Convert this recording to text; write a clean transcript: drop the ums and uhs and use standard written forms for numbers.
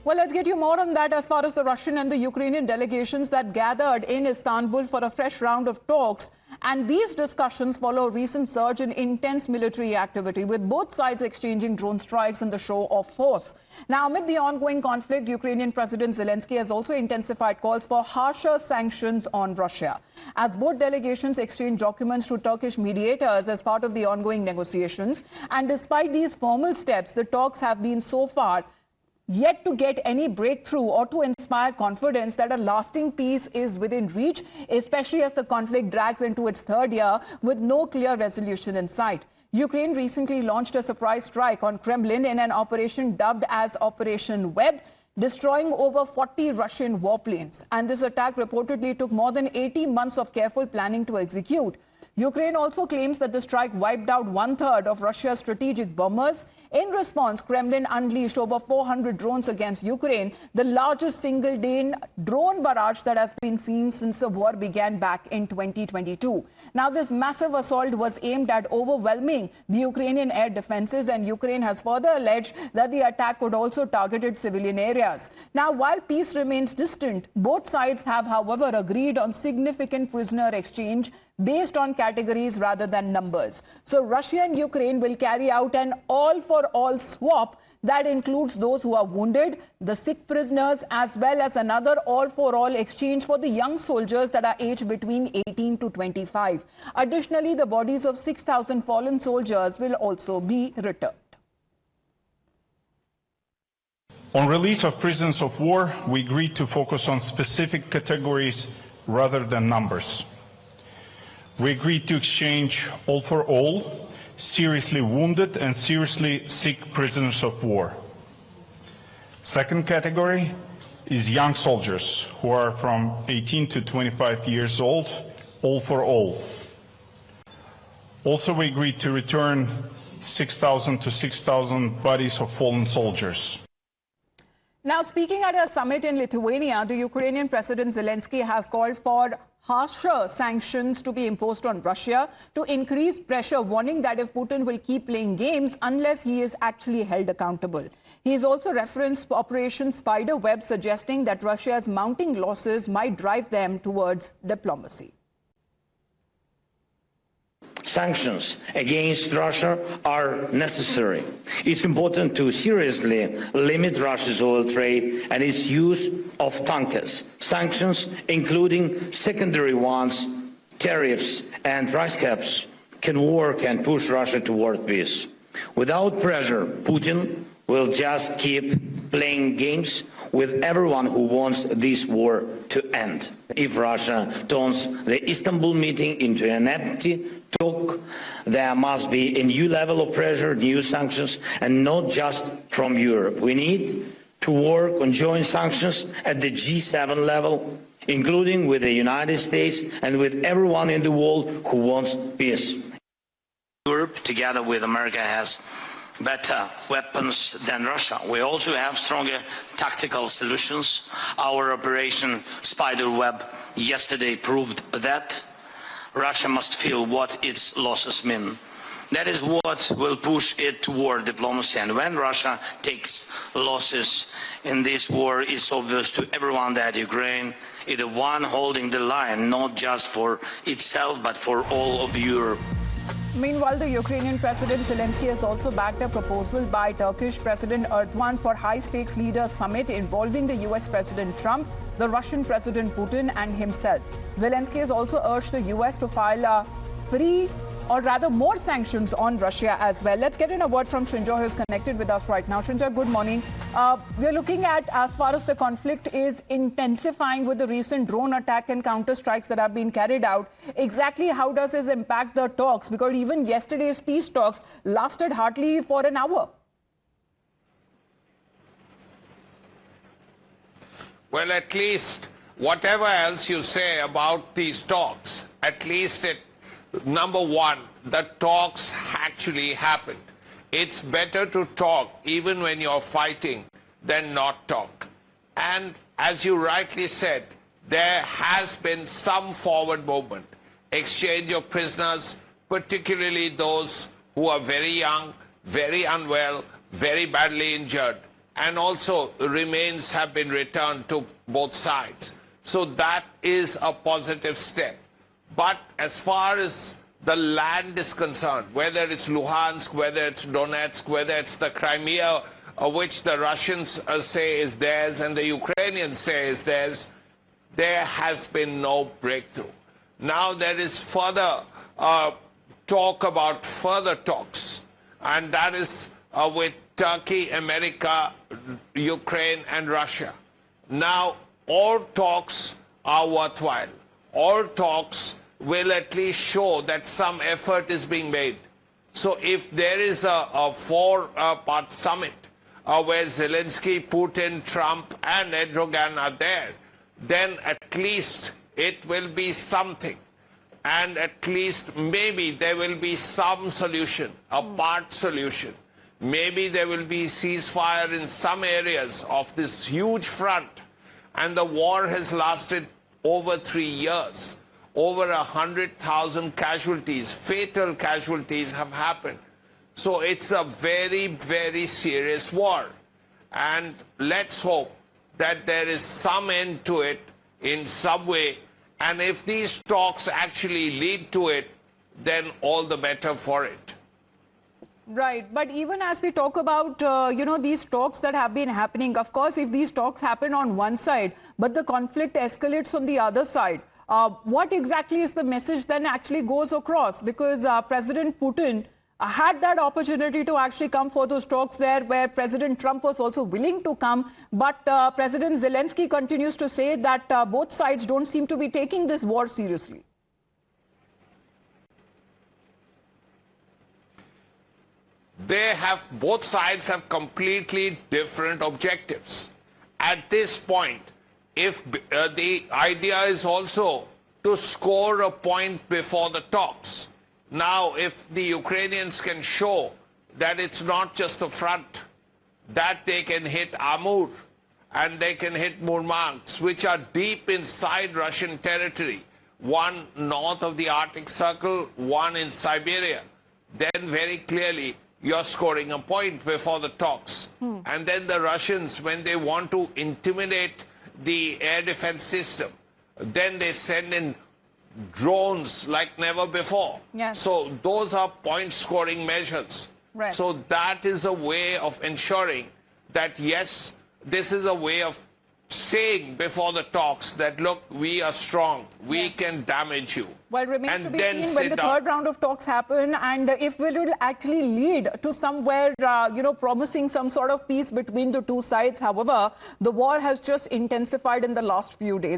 Well, let's get you more on that as far as the Russian and the Ukrainian delegations that gathered in Istanbul for a fresh round of talks. And these discussions follow a recent surge in intense military activity, with both sides exchanging drone strikes in the show of force. Now, amid the ongoing conflict, Ukrainian President Zelensky has also intensified calls for harsher sanctions on Russia, as both delegations exchange documents to Turkish mediators as part of the ongoing negotiations. And despite these formal steps, the talks have been so far yet to get any breakthrough or to inspire confidence that a lasting peace is within reach, especially as the conflict drags into its third year with no clear resolution in sight. Ukraine recently launched a surprise strike on Kremlin in an operation dubbed as Operation Web, destroying over 40 Russian warplanes. And this attack reportedly took more than 80 months of careful planning to execute. Ukraine also claims that the strike wiped out one-third of Russia's strategic bombers. In response, Kremlin unleashed over 400 drones against Ukraine, the largest single-day drone barrage that has been seen since the war began back in 2022. Now, this massive assault was aimed at overwhelming the Ukrainian air defenses, and Ukraine has further alleged that the attack could also target civilian areas. Now, while peace remains distant, both sides have, however, agreed on significant prisoner exchange based on categories rather than numbers. So Russia and Ukraine will carry out an all-for-all swap that includes those who are wounded, the sick prisoners, as well as another all-for-all exchange for the young soldiers that are aged between 18 to 25. Additionally, the bodies of 6,000 fallen soldiers will also be returned. On release of prisoners of war, we agreed to focus on specific categories rather than numbers. We agreed to exchange all for all, seriously wounded and seriously sick prisoners of war. Second category is young soldiers who are from 18 to 25 years old, all for all. Also, we agreed to return 6,000 to 6,000 bodies of fallen soldiers. Now, speaking at a summit in Lithuania, the Ukrainian President Zelensky has called for harsher sanctions to be imposed on Russia to increase pressure, warning that if Putin will keep playing games unless he is actually held accountable. He has also referenced Operation Spiderweb, suggesting that Russia's mounting losses might drive them towards diplomacy. Sanctions against Russia are necessary. It's important to seriously limit Russia's oil trade and its use of tankers. Sanctions, including secondary ones, tariffs and price caps, can work and push Russia toward peace. Without pressure, Putin will just keep playing games with everyone who wants this war to end. If Russia turns the Istanbul meeting into an empty talk, there must be a new level of pressure, new sanctions, and not just from Europe. We need to work on joint sanctions at the G7 level, including with the United States and with everyone in the world who wants peace. Europe, together with America, has better weapons than Russia. We also have stronger tactical solutions. Our Operation Spiderweb yesterday proved that. Russia must feel what its losses mean. That is what will push it toward diplomacy. And when Russia takes losses in this war, it's obvious to everyone that Ukraine is the one holding the line, not just for itself, but for all of Europe. Meanwhile, the Ukrainian President Zelensky has also backed a proposal by Turkish President Erdogan for high-stakes leaders summit involving the US President Trump, the Russian President Putin and himself. Zelensky has also urged the US to file more sanctions on Russia as well. Let's get in a word from Srinjoy, who is connected with us right now. Srinjoy, good morning. We're looking at, as far as the conflict is intensifying with the recent drone attack and counter strikes that have been carried out, exactly how does this impact the talks? Because even yesterday's peace talks lasted hardly for an hour. Well, at least whatever else you say about these talks, at least number one, the talks actually happened. It's better to talk even when you're fighting than not talk. And as you rightly said, there has been some forward movement. Exchange of prisoners, particularly those who are very young, very unwell, very badly injured. and also remains have been returned to both sides. So that is a positive step. But as far as the land is concerned, whether it's Luhansk, whether it's Donetsk, whether it's the Crimea, which the Russians say is theirs and the Ukrainians say is theirs, there has been no breakthrough. Now there is further talk about further talks, and that is with Turkey, America, Ukraine, and Russia. Now, all talks are worthwhile. All talks will at least show that some effort is being made. So if there is a four-part summit where Zelensky, Putin, Trump, and Erdogan are there, then at least it will be something. And at least maybe there will be some solution, a part solution. Maybe there will be ceasefire in some areas of this huge front. And the war has lasted over 3 years. Over 100,000 casualties, fatal casualties have happened. So it's a very, very serious war. And let's hope that there is some end to it in some way. And if these talks actually lead to it, then all the better for it. Right. But even as we talk about, these talks that have been happening, of course, if these talks happen on one side, but the conflict escalates on the other side, what exactly is the message then actually goes across? Because President Putin had that opportunity to actually come for those talks there, where President Trump was also willing to come. But President Zelensky continues to say that both sides don't seem to be taking this war seriously. Both sides have completely different objectives. At this point, if the idea is also to score a point before the talks. Now, if the Ukrainians can show that it's not just the front, that they can hit Amur and they can hit Murmansk, which are deep inside Russian territory, one north of the Arctic Circle, one in Siberia, then very clearly you're scoring a point before the talks. And then the Russians, when they want to intimidate the air defense system, then they send in drones like never before. Yes. So those are point-scoring measures. Right. So that is a way of ensuring that, yes, this is a way of saying before the talks that, look, we are strong, we can damage you. Well, it remains and to be then seen when the third round of talks happen, and if it will actually lead to somewhere, promising some sort of peace between the two sides. However, the war has just intensified in the last few days.